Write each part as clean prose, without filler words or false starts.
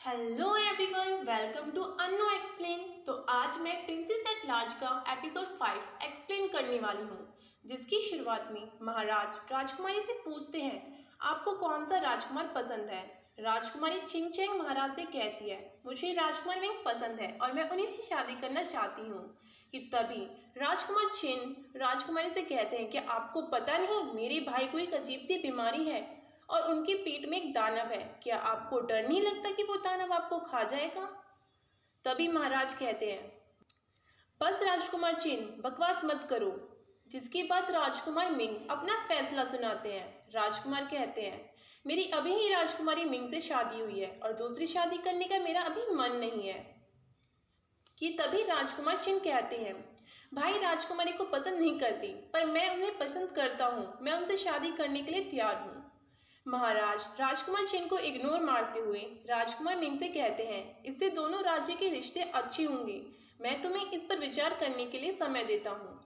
Hello everyone, welcome to Anno explain. तो आज मैं प्रिंसेस एट लार्ज का एपिसोड 5 एक्सप्लेन करने वाली हूँ, जिसकी शुरुआत में महाराज राजकुमारी से पूछते हैं आपको कौन सा राजकुमार पसंद है। राजकुमारी चिंग चैंग महाराज से कहती है मुझे राजकुमार विंग पसंद है और मैं उन्हीं से शादी करना चाहती हूँ। कि तभी राजकुमार चिन राजकुमारी से कहते हैं कि आपको पता नहीं मेरे भाई को एक अजीब सी बीमारी है और उनके पेट में एक दानव है। क्या आपको डर नहीं लगता कि वो दानव आपको खा जाएगा? तभी महाराज कहते हैं बस राजकुमार चिन बकवास मत करो। जिसके बाद राजकुमार मिंग अपना फैसला सुनाते हैं। राजकुमार कहते हैं मेरी अभी ही राजकुमारी मिंग से शादी हुई है और दूसरी शादी करने का मेरा अभी मन नहीं है। कि तभी राजकुमार चिन कहते हैं भाई राजकुमारी को पसंद नहीं करती पर मैं उन्हें पसंद करता हूँ, मैं उनसे शादी करने के लिए तैयार हूँ। महाराज राजकुमार चिन को इग्नोर मारते हुए राजकुमार मिंग से कहते हैं इससे दोनों राज्य के रिश्ते अच्छे होंगे, मैं तुम्हें इस पर विचार करने के लिए समय देता हूँ।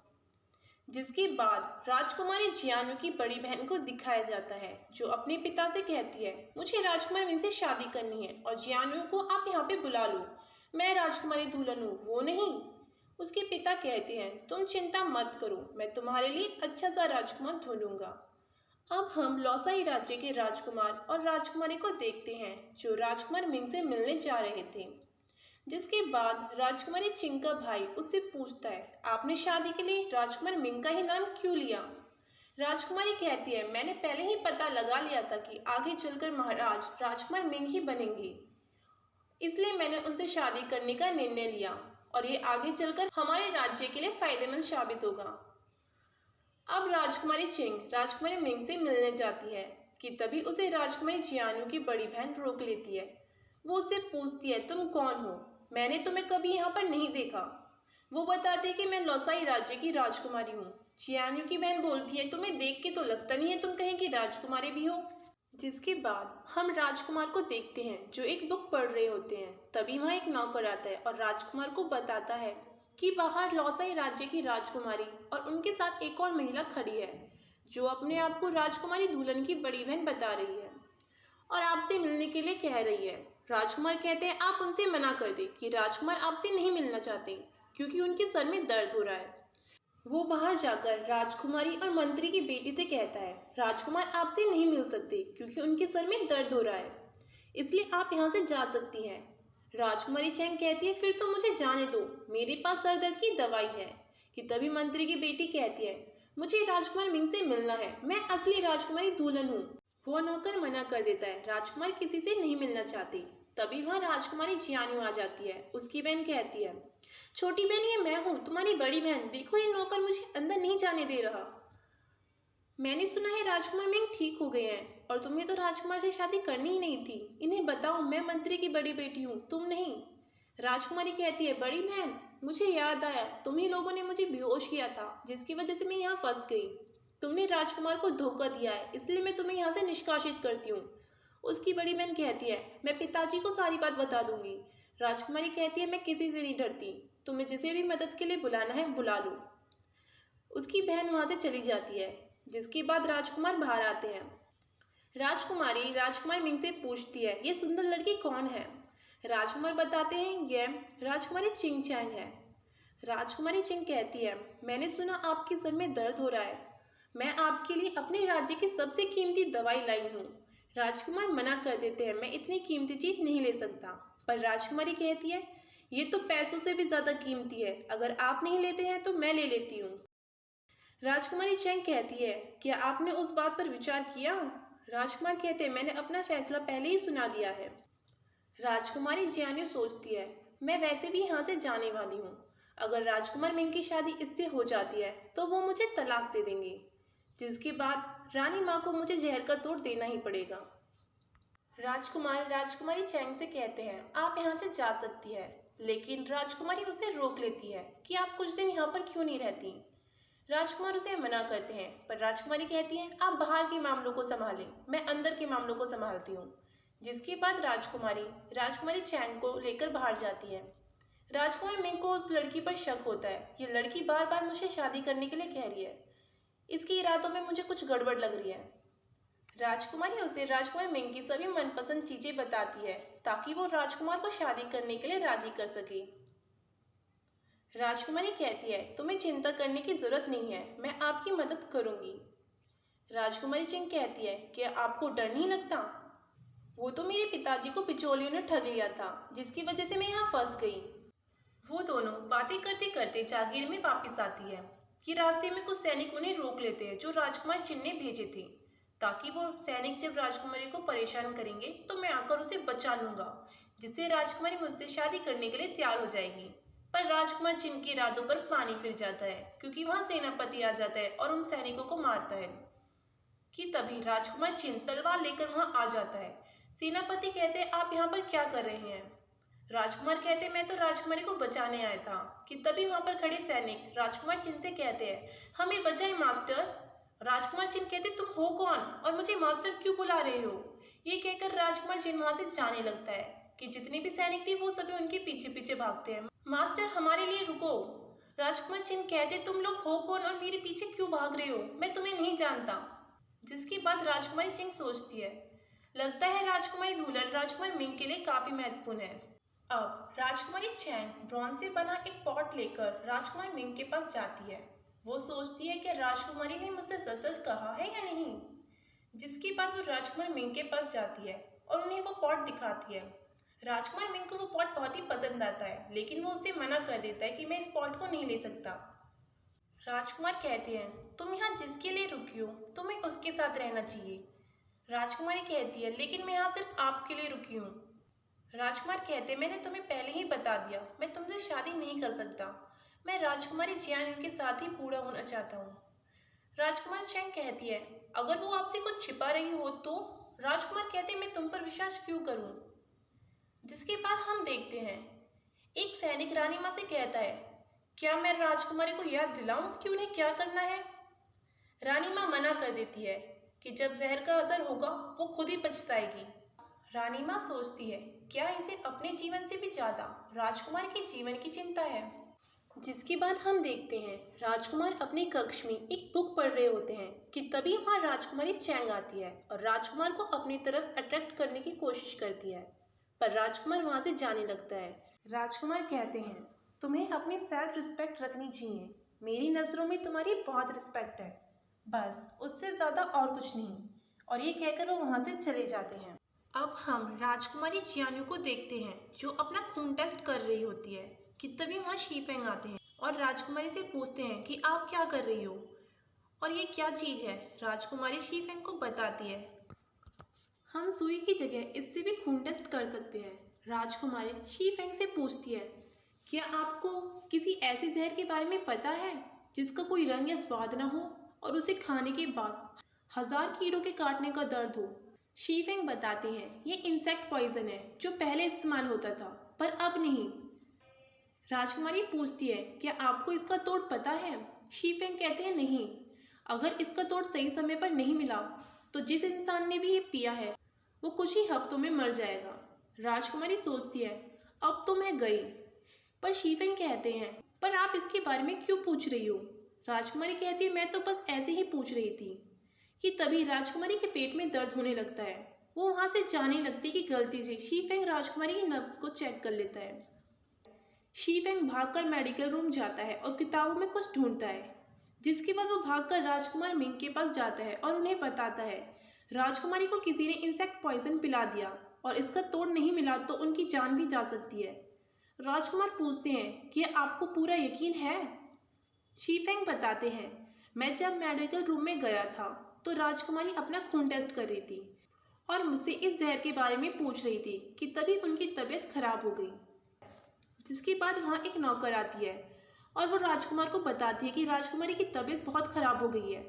जिसके बाद राजकुमारी जियानु की बड़ी बहन को दिखाया जाता है, जो अपने पिता से कहती है मुझे राजकुमार मिंग से शादी करनी है और जियानु को आप यहाँ पे बुला लो, मैं राजकुमारी दुल्हन हूँ, वो नहीं। उसके पिता कहते हैं तुम चिंता मत करो, मैं तुम्हारे लिए अच्छा सा राजकुमार ढूंढूंगा। अब हम लौसाई राज्य के राजकुमार और राजकुमारी को देखते हैं, जो राजकुमार मिंग से मिलने जा रहे थे। जिसके बाद राजकुमारी चिंग का भाई उससे पूछता है आपने शादी के लिए राजकुमार मिंग का ही नाम क्यों लिया? राजकुमारी कहती है मैंने पहले ही पता लगा लिया था कि आगे चलकर महाराज राजकुमार मिंग ही बनेंगे, इसलिए मैंने उनसे शादी करने का निर्णय लिया और ये आगे चलकर हमारे राज्य के लिए फायदेमंद साबित होगा। अब राजकुमारी चिंग राजकुमारी मिंग से मिलने जाती है कि तभी उसे राजकुमारी जियानु की बड़ी बहन रोक लेती है। वो उससे पूछती है तुम कौन हो, मैंने तुम्हें कभी यहाँ पर नहीं देखा। वो बताती है कि मैं लौसाई राज्य की राजकुमारी हूँ। जियानु की बहन बोलती है तुम्हें देख के तो लगता नहीं है तुम कहीं की राजकुमारी भी हो। जिसके बाद हम राजकुमार को देखते हैं जो एक बुक पढ़ रहे होते हैं। तभी वहाँ एक नौकर आता है और राजकुमार को बताता है कि बाहर लौसाई राज्य की राजकुमारी और उनके साथ एक और महिला खड़ी है, जो अपने आप को राजकुमारी दुल्हन की बड़ी बहन बता रही है और आपसे मिलने के लिए कह रही है। राजकुमार कहते हैं आप उनसे मना कर दें कि राजकुमार आपसे नहीं मिलना चाहते क्योंकि उनके सर में दर्द हो रहा है। वो बाहर जाकर राजकुमारी और मंत्री की बेटी से कहता है राजकुमार आपसे नहीं मिल सकते क्योंकि उनके सर में दर्द हो रहा है, इसलिए आप यहाँ से जा सकती हैं। राजकुमारी चैंग कहती है फिर तो मुझे जाने दो, मेरे पास सर दर्द की दवाई है। कि तभी मंत्री की बेटी कहती है मुझे राजकुमार मिंग से मिलना है, मैं असली राजकुमारी दुल्हन हूँ। वो नौकर मना कर देता है, राजकुमार किसी से नहीं मिलना चाहती। तभी वहाँ राजकुमारी जियानु आ जाती है। उसकी बहन कहती है छोटी बहन ये मैं हूँ, तुम्हारी बड़ी बहन, देखो ये नौकर मुझे अंदर नहीं जाने दे रहा। मैंने सुना है राजकुमार मिंग ठीक हो गए हैं और तुम्हें तो राजकुमार से शादी करनी ही नहीं थी, इन्हें बताओ मैं मंत्री की बड़ी बेटी हूँ, तुम नहीं। राजकुमारी कहती है बड़ी बहन मुझे याद आया, तुम ही लोगों ने मुझे बेहोश किया था जिसकी वजह से मैं यहाँ फंस गई। तुमने राजकुमार को धोखा दिया है, इसलिए मैं तुम्हें यहाँ से निष्कासित करती हूँ। उसकी बड़ी बहन कहती है मैं पिताजी को सारी बात बता दूंगी। राजकुमारी कहती है मैं किसी से नहीं डरती, तुम्हें जिसे भी मदद के लिए बुलाना है बुला लो। उसकी बहन वहाँ से चली जाती है। जिसके बाद राजकुमार बाहर आते हैं। राजकुमारी राजकुमार मिंग से पूछती है ये सुंदर लड़की कौन है? राजकुमार बताते हैं यह राजकुमारी चिंग चैंग है। राजकुमारी चिंग कहती है मैंने सुना आपके सर में दर्द हो रहा है, मैं आपके लिए अपने राज्य की सबसे कीमती दवाई लाई हूँ। राजकुमार मना कर देते हैं मैं इतनी कीमती चीज़ नहीं ले सकता, पर राजकुमारी कहती है ये तो पैसों से भी ज़्यादा कीमती है, अगर आप नहीं लेते हैं तो मैं ले लेती हूँ। राजकुमारी चैंग कहती है क्या आपने उस बात पर विचार किया? राजकुमार कहते हैं मैंने अपना फैसला पहले ही सुना दिया है। राजकुमारी जियानु सोचती है मैं वैसे भी यहाँ से जाने वाली हूँ, अगर राजकुमार मिंग की शादी इससे हो जाती है तो वो मुझे तलाक दे देंगे, जिसके बाद रानी माँ को मुझे जहर का तोड़ देना ही पड़ेगा। राजकुमार राजकुमारी चैंग से कहते हैं आप यहाँ से जा सकती है, लेकिन राजकुमारी उसे रोक लेती है कि आप कुछ दिन यहाँ पर क्यों नहीं रहती। राजकुमार उसे मना करते हैं, पर राजकुमारी कहती है आप बाहर के मामलों को संभालें, मैं अंदर के मामलों को संभालती हूँ। जिसके बाद राजकुमारी राजकुमारी चैंग को लेकर बाहर जाती है। राजकुमार मिंग को उस लड़की पर शक होता है, ये लड़की बार बार मुझे शादी करने के लिए कह रही है, इसके इरादों में मुझे कुछ गड़बड़ लग रही है। राजकुमारी उसे राजकुमार मिंग की सभी मनपसंद चीजें बताती है ताकि वो राजकुमार को शादी करने के लिए राजी कर सके। राजकुमारी कहती है, तुम्हें चिंता करने की जरूरत नहीं है, मैं आपकी मदद करूंगी। राजकुमारी चिंग कहती है, क्या आपको डर नहीं लगता? वो तो मेरे पिताजी को बिचौलियों ने ठग लिया था, जिसकी वजह से मैं यहाँ फंस गई। वो दोनों बातें करते करते जागीर में वापस आती है कि रास्ते में कुछ सैनिक उन्हें रोक लेते हैं जो राजकुमार चिन ने भेजे थे, ताकि वो सैनिक जब राजकुमारी को परेशान करेंगे तो मैं आकर उसे बचा लूंगा, जिससे राजकुमारी मुझसे शादी करने के लिए तैयार हो जाएगी। पर राजकुमार चिन के इरादों पर पानी फिर जाता है क्योंकि वहां सेनापति आ जाता है और उन सैनिकों को मारता है कि तभी राजकुमार चिन तलवार लेकर वहां आ जाता है। सेनापति कहते हैं, आप यहाँ पर क्या कर रहे हैं? राजकुमार कहते, मैं तो राजकुमारी को बचाने आया था। कि तभी वहां पर खड़े सैनिक राजकुमार चिन से कहते हैं, हमें बचाए मास्टर। राजकुमार चिन कहते, तुम हो कौन और मुझे मास्टर क्यों बुला रहे हो? ये कहकर राजकुमार चिन वहां से जाने लगता है कि जितने भी सैनिक थे वो सभी उनके पीछे पीछे भागते हैं। मास्टर, हमारे लिए रुको। राजकुमार चिन कहते, तुम लोग हो कौन और मेरे पीछे क्यों भाग रहे हो? मैं तुम्हें नहीं जानता। जिसके बाद राजकुमारी चिंग सोचती है, लगता है राजकुमारी दुल्हन राजकुमार मिंग के लिए काफी महत्वपूर्ण है। अब राजकुमारी चैंग ब्रॉन्ज से बना एक पॉट लेकर राजकुमार मिंग के पास जाती है। वो सोचती है कि राजकुमारी ने मुझसे सच सच कहा है या नहीं। जिसके बाद वो राजकुमार मिंग के पास जाती है और उन्हें वो पॉट दिखाती है। राजकुमार मिंग को वो पॉट बहुत ही पसंद आता है, लेकिन वो उसे मना कर देता है कि मैं इस पॉट को नहीं ले सकता। राजकुमार कहते हैं, तुम यहाँ जिसके लिए रुकी हो तुम्हें उसके साथ रहना चाहिए। राजकुमारी कहती है, लेकिन मैं यहाँ सिर्फ आपके लिए रुकी हूँ। राजकुमार कहते, मैंने तुम्हें पहले ही बता दिया, मैं तुमसे शादी नहीं कर सकता। मैं राजकुमारी जियान के साथ ही पूरा होना चाहता हूँ। राजकुमार चैंग कहती है, अगर वो आपसे कुछ छिपा रही हो तो? राजकुमार कहते, मैं तुम पर विश्वास क्यों करूँ? जिसके बाद हम देखते हैं एक सैनिक रानी माँ से कहता है, क्या मैं राजकुमारी को याद दिलाऊं कि उन्हें क्या करना है? रानी माँ मना कर देती है कि जब जहर का असर होगा वो खुद ही पछताएगी। रानी माँ सोचती है, क्या इसे अपने जीवन से भी ज्यादा राजकुमार के जीवन की चिंता है? जिसके बाद हम देखते हैं राजकुमार अपने कक्ष में एक बुक पढ़ रहे होते हैं कि तभी वहाँ राजकुमारी चैंग आती है और राजकुमार को अपनी तरफ अट्रैक्ट करने की कोशिश करती है, पर राजकुमार वहाँ से जाने लगता है। राजकुमार कहते हैं, तुम्हें अपनी सेल्फ रिस्पेक्ट रखनी चाहिए, मेरी नज़रों में तुम्हारी बहुत रिस्पेक्ट है, बस उससे ज़्यादा और कुछ नहीं। और ये कहकर वो वहाँ से चले जाते हैं। अब हम राजकुमारी जियानु को देखते हैं जो अपना खून टेस्ट कर रही होती है कि तभी वहाँ शीफेंग आते हैं और राजकुमारी से पूछते हैं कि आप क्या कर रही हो और ये क्या चीज़ है। राजकुमारी शीफेंग को बताती है, हम सुई की जगह इससे भी खून टेस्ट कर सकते हैं। राजकुमारी शीफेंग से पूछती है, क्या आपको किसी ऐसे जहर के बारे में पता है जिसका कोई रंग या स्वाद ना हो और उसे खाने के बाद 1000 कीड़ों के काटने का दर्द हो? शीफेंग बताते हैं, ये इंसेक्ट पॉइजन है जो पहले इस्तेमाल होता था पर अब नहीं। राजकुमारी पूछती है, क्या आपको इसका तोड़ पता है? शीफेंग कहते हैं, नहीं, अगर इसका तोड़ सही समय पर नहीं मिला तो जिस इंसान ने भी ये पिया है वो कुछ ही हफ्तों में मर जाएगा। राजकुमारी सोचती है, अब तो मैं गई। पर शीफेंग कहते हैं, पर आप इसके बारे में क्यों पूछ रही हो? राजकुमारी कहती है, मैं तो बस ऐसे ही पूछ रही थी। कि तभी राजकुमारी के पेट में दर्द होने लगता है। वो वहाँ से जाने लगती कि गलती से शीफेंग राजकुमारी की नब्ज को चेक कर लेता है। शीफेंग भागकर मेडिकल रूम जाता है और किताबों में कुछ ढूंढता है। जिसके बाद वो भागकर राजकुमार मिंग के पास जाता है और उन्हें बताता है, राजकुमारी को किसी ने इंसेक्ट पॉइजन पिला दिया और इसका तोड़ नहीं मिला तो उनकी जान भी जा सकती है। राजकुमार पूछते हैं कि आपको पूरा यकीन है? शीफेंग बताते हैं, मैं जब मेडिकल रूम में गया था तो राजकुमारी अपना खून टेस्ट कर रही थी और मुझसे इस जहर के बारे में पूछ रही थी कि तभी उनकी तबीयत खराब हो गई। जिसके बाद वहाँ एक नौकर आती है और वो राजकुमार को बताती है कि राजकुमारी की तबीयत बहुत खराब हो गई है।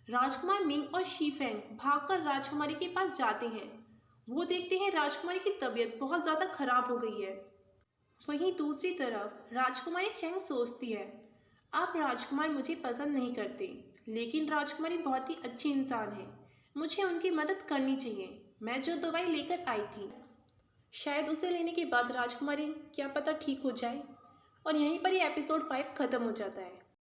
राजकुमार मिंग और शीफेंग भागकर राजकुमारी के पास जाते हैं। वो देखते हैं राजकुमारी की तबीयत बहुत ज़्यादा खराब हो गई है। वहीं दूसरी तरफ राजकुमारी चैंग सोचती है, आप राजकुमार मुझे पसंद नहीं करते, लेकिन राजकुमारी बहुत ही अच्छी इंसान है, मुझे उनकी मदद करनी चाहिए। मैं जो दवाई लेकर आई थी शायद उसे लेने के बाद राजकुमारी क्या पता ठीक हो जाए। और यहीं पर ये एपिसोड 5 ख़त्म हो जाता है।